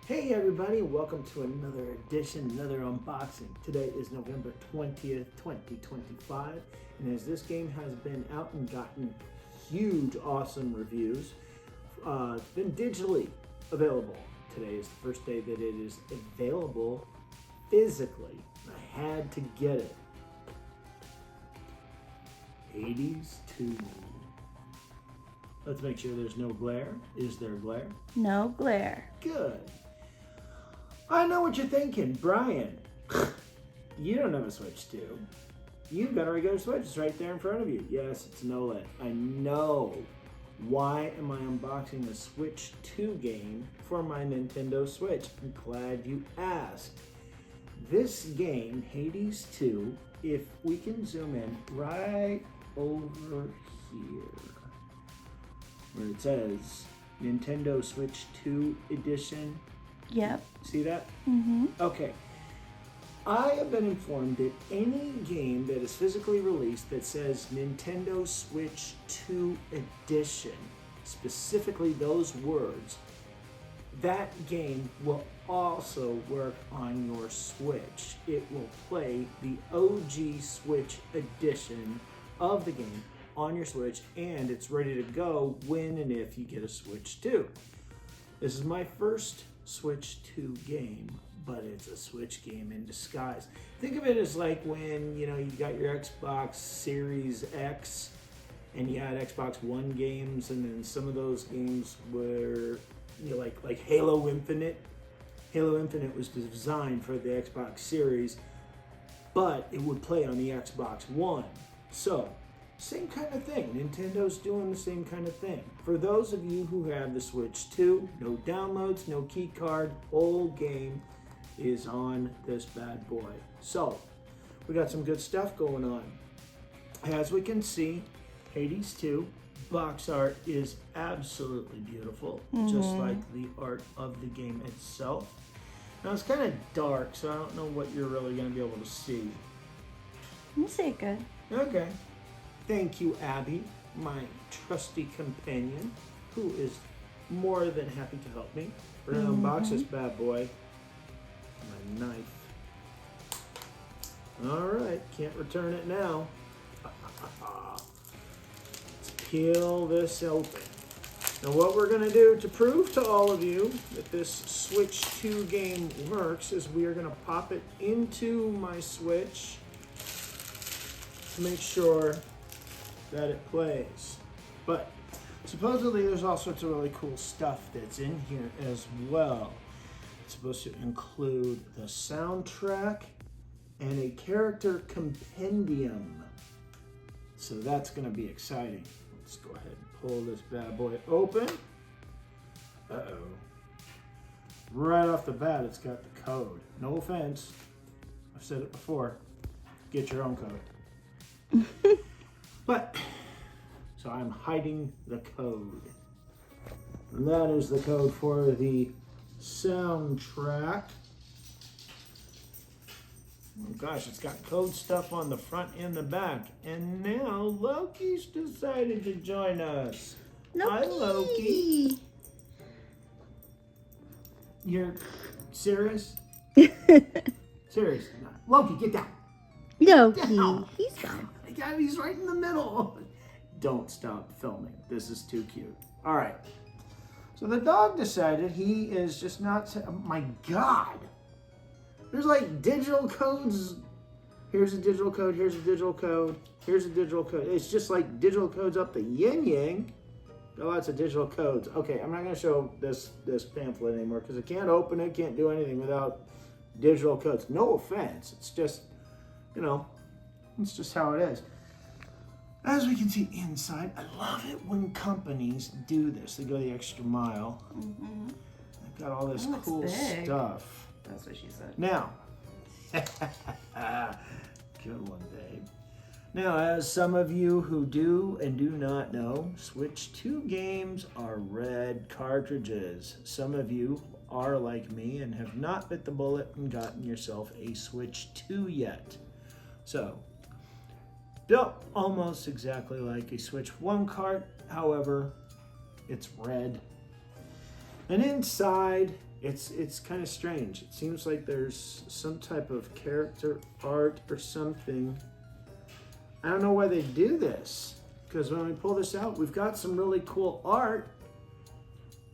Hey everybody, welcome to another edition, another unboxing. Today is November 20th, 2025, and as this game has been out and gotten huge, awesome reviews, it's been digitally available. Today is the first day that it is available physically. I had to get it. Hades 2. Let's make sure there's no glare. Is there glare? No glare. Good. I know what you're thinking, Brian. You don't have a Switch 2. You've got a regular Switch. It's right there in front of you. Yes, it's an OLED. I know. Why am I unboxing a Switch 2 game for my Nintendo Switch? I'm glad you asked. This game, Hades 2, if we can zoom in right over here, where it says Nintendo Switch 2 Edition. Yep. See that? Mm-hmm. Okay. I have been informed that any game that is physically released that says Nintendo Switch 2 Edition, specifically those words, that game will also work on your Switch. It will play the OG Switch edition of the game on your Switch, and it's ready to go when and if you get a Switch 2. This is my first Switch 2 game, but it's a Switch game in disguise. Think of it as like when, you got your Xbox Series X and you had Xbox One games, and then some of those games were, like Halo Infinite. Halo Infinite was designed for the Xbox Series, but it would play on the Xbox One. So, same kind of thing. Nintendo's doing the same kind of thing. For those of you who have the Switch 2, no downloads, no key card, whole game is on this bad boy. So, we got some good stuff going on. As we can see, Hades 2 box art is absolutely beautiful, just like the art of the game itself. Now, it's kind of dark, so I don't know what you're really going to be able to see. You say good. Okay. Thank you, Abby, my trusty companion, who is more than happy to help me. We're going to unbox this bad boy. My knife. All right, can't return it now. Let's peel this open. Now what we're going to do to prove to all of you that this Switch 2 game works is we are going to pop it into my Switch to make sure that it plays. But supposedly there's all sorts of really cool stuff that's in here as well. It's supposed to include the soundtrack and a character compendium. So that's going to be exciting. Let's go ahead and pull this bad boy open. Uh-oh. Right off the bat, it's got the code. No offense. I've said it before. Get your own code. But, so I'm hiding the code. And that is the code for the soundtrack. Oh gosh, it's got code stuff on the front and the back. And now Loki's decided to join us. Loki. Hi, Loki. You're serious? Serious? Loki, get down. Loki. He's fine. He's right in the middle. Don't stop filming. This is too cute. All right. So the dog decided he is just not... Oh my God. There's like digital codes. Here's a digital code. Here's a digital code. Here's a digital code. It's just like digital codes up the yin-yang. Got lots of digital codes. Okay, I'm not going to show this pamphlet anymore because I can't open it, can't do anything without digital codes. No offense. It's just, it's just how it is. As we can see inside, I love it when companies do this. They go the extra mile. They've got all this cool stuff. That's what she said. Now, good one, babe. Now, as some of you who do and do not know, Switch 2 games are red cartridges. Some of you are like me and have not bit the bullet and gotten yourself a Switch 2 yet. So, built almost exactly like a Switch 1 cart, however, it's red. And inside It's kind of strange. It seems like there's some type of character art or something. I don't know why they do this, because when we pull this out, we've got some really cool art.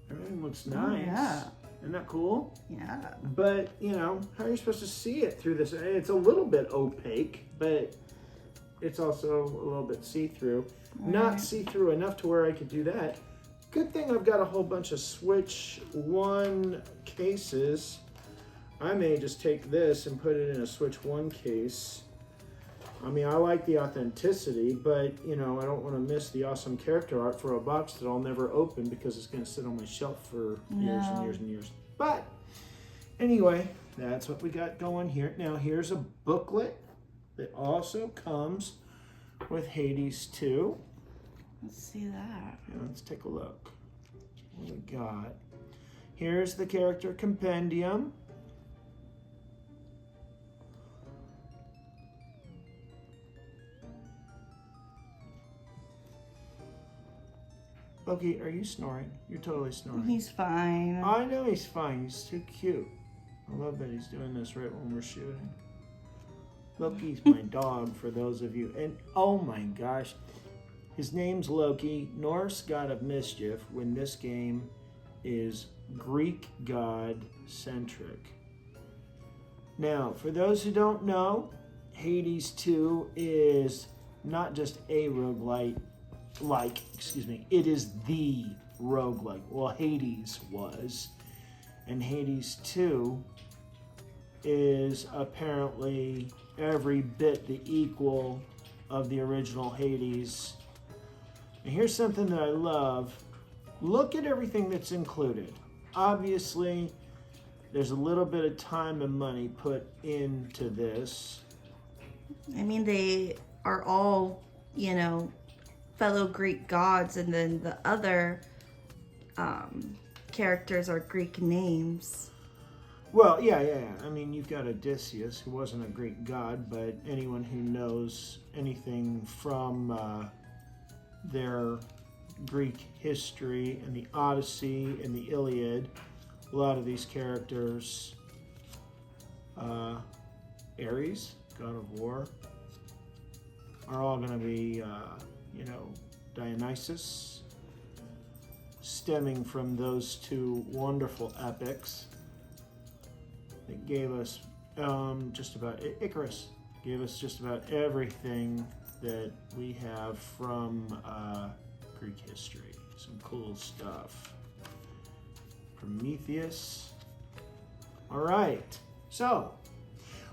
Everything looks nice. Oh, yeah. Isn't that cool? Yeah. But, you know, how are you supposed to see it through this? It's a little bit opaque, but it's also a little bit see-through. Not see-through enough to where I could do that. Good thing I've got a whole bunch of Switch 1 cases. I may just take this and put it in a Switch 1 case. I mean, I like the authenticity, but, you know, I don't want to miss the awesome character art for a box that I'll never open because it's going to sit on my shelf for years and years and years. But, anyway, that's what we got going here. Now, here's a booklet that also comes with Hades 2. Let's see that. Yeah, let's take a look. What we got? Here's the character compendium. Loki, are you snoring? You're totally snoring. He's fine. I know he's fine. He's too cute. I love that he's doing this right when we're shooting. Loki's my dog, for those of you. And oh my gosh, his name's Loki, Norse god of mischief, when this game is Greek god centric. Now, for those who don't know, Hades 2 is not just a roguelite, it is the roguelike. Well, Hades was. And Hades 2 is apparently every bit the equal of the original Hades. And here's something that I love. Look at everything that's included. Obviously, there's a little bit of time and money put into this. I mean, they are all, you know, fellow Greek gods, and then the other characters are Greek names. Well, yeah. I mean, you've got Odysseus, who wasn't a Greek god, but anyone who knows anything from their Greek history and the Odyssey and the Iliad, a lot of these characters, Ares, god of war, are all going to be, Dionysus, stemming from those two wonderful epics that gave us just about, Icarus gave us just about everything that we have from Greek history. Some cool stuff. Prometheus. All right, so,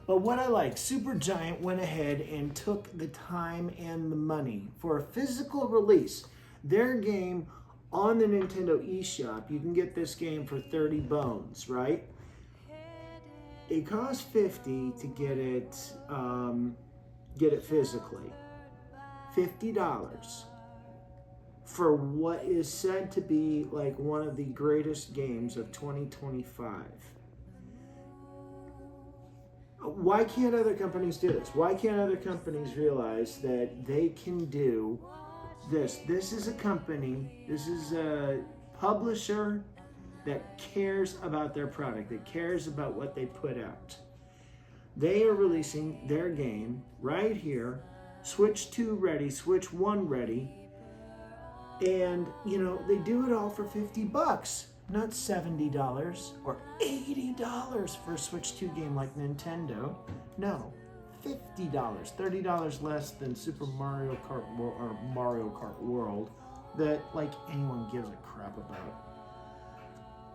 but what I like, Supergiant went ahead and took the time and the money for a physical release. Their game on the Nintendo eShop, you can get this game for 30 bones, right? It costs $50 to get it physically. $50 for what is said to be like one of the greatest games of 2025. Why can't other companies do this? Why can't other companies realize that they can do this? This is a company, this is a publisher that cares about their product, that cares about what they put out. They are releasing their game right here, Switch 2 ready, Switch 1 ready, and, you know, they do it all for $50. Not $70 or $80 for a Switch 2 game like Nintendo. No, $50, $30 less than Super Mario Kart or Mario Kart World that like anyone gives a crap about.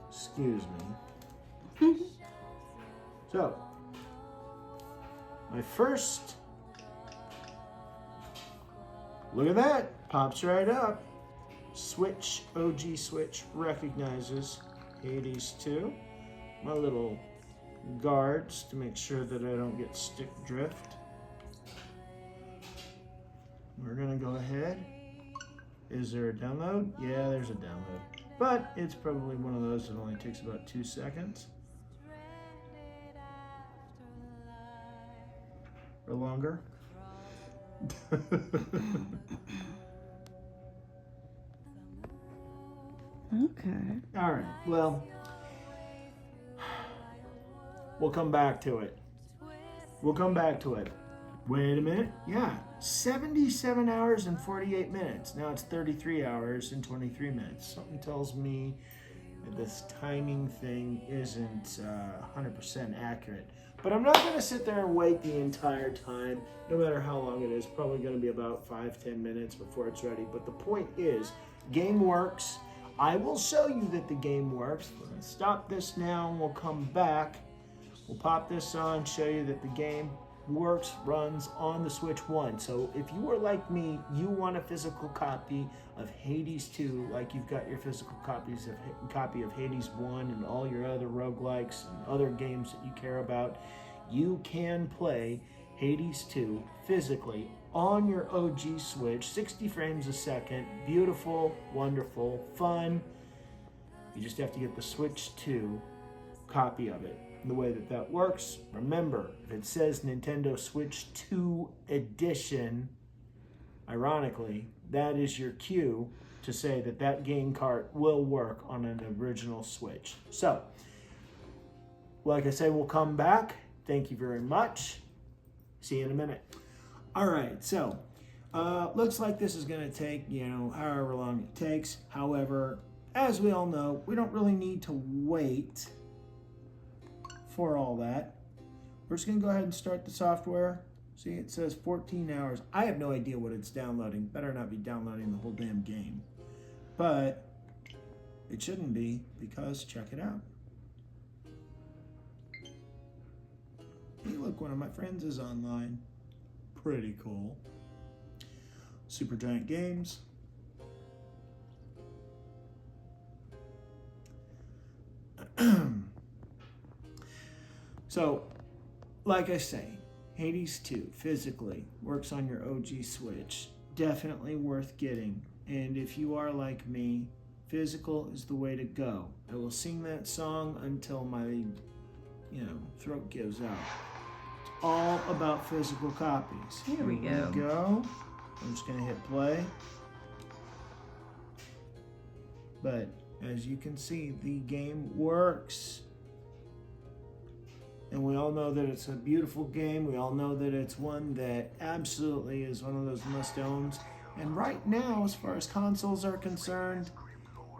Excuse me. So, my first, look at that, pops right up. Switch, OG Switch recognizes Hades 2. My little guards to make sure that I don't get stick drift. We're gonna go ahead. Is there a download? Yeah, there's a download. But it's probably one of those that only takes about 2 seconds. Or longer. Okay. All right. Well, We'll come back to it. We'll come back to it. Wait a minute. Yeah, 77 hours and 48 minutes. Now it's 33 hours and 23 minutes. Something tells me that this timing thing isn't 100% accurate. But I'm not going to sit there and wait the entire time, no matter how long it is. Probably going to be about 5-10 minutes before it's ready. But the point is, game works. I will show you that the game works. We're going to stop this now and we'll come back. We'll pop this on, show you that the game works, runs on the Switch 1. So if you are like me, you want a physical copy of Hades 2, like you've got your physical copy of Hades 1 and all your other roguelikes and other games that you care about, you can play Hades 2 physically on your OG Switch, 60 frames a second, beautiful, wonderful, fun. You just have to get the Switch 2 copy of it. The way that works, remember, if it says Nintendo Switch 2 Edition, ironically, that is your cue to say that that game cart will work on an original Switch. So, like I say, we'll come back. Thank you very much. See you in a minute. All right, so looks like this is going to take, however long it takes. However, as we all know, we don't really need to wait for all that. We're just going to go ahead and start the software. See, it says 14 hours. I have no idea what it's downloading. Better not be downloading the whole damn game. But it shouldn't be, because check it out. Hey, look, one of my friends is online. Pretty cool. Supergiant Games. So, like I say, Hades 2 physically works on your OG Switch. Definitely worth getting. And if you are like me, physical is the way to go. I will sing that song until my, throat gives out. It's all about physical copies. Here we go. I'm just going to hit play. But as you can see, the game works. And we all know that it's a beautiful game. We all know that it's one that absolutely is one of those must-owns. And right now, as far as consoles are concerned,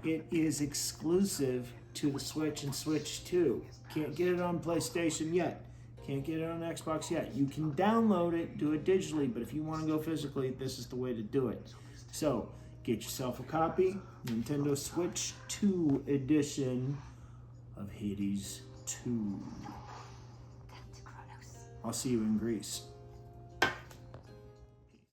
it is exclusive to the Switch and Switch 2. Can't get it on PlayStation yet. Can't get it on Xbox yet. You can download it, do it digitally, but if you want to go physically, this is the way to do it. So, get yourself a copy. Nintendo Switch 2 edition of Hades 2. I'll see you in Greece.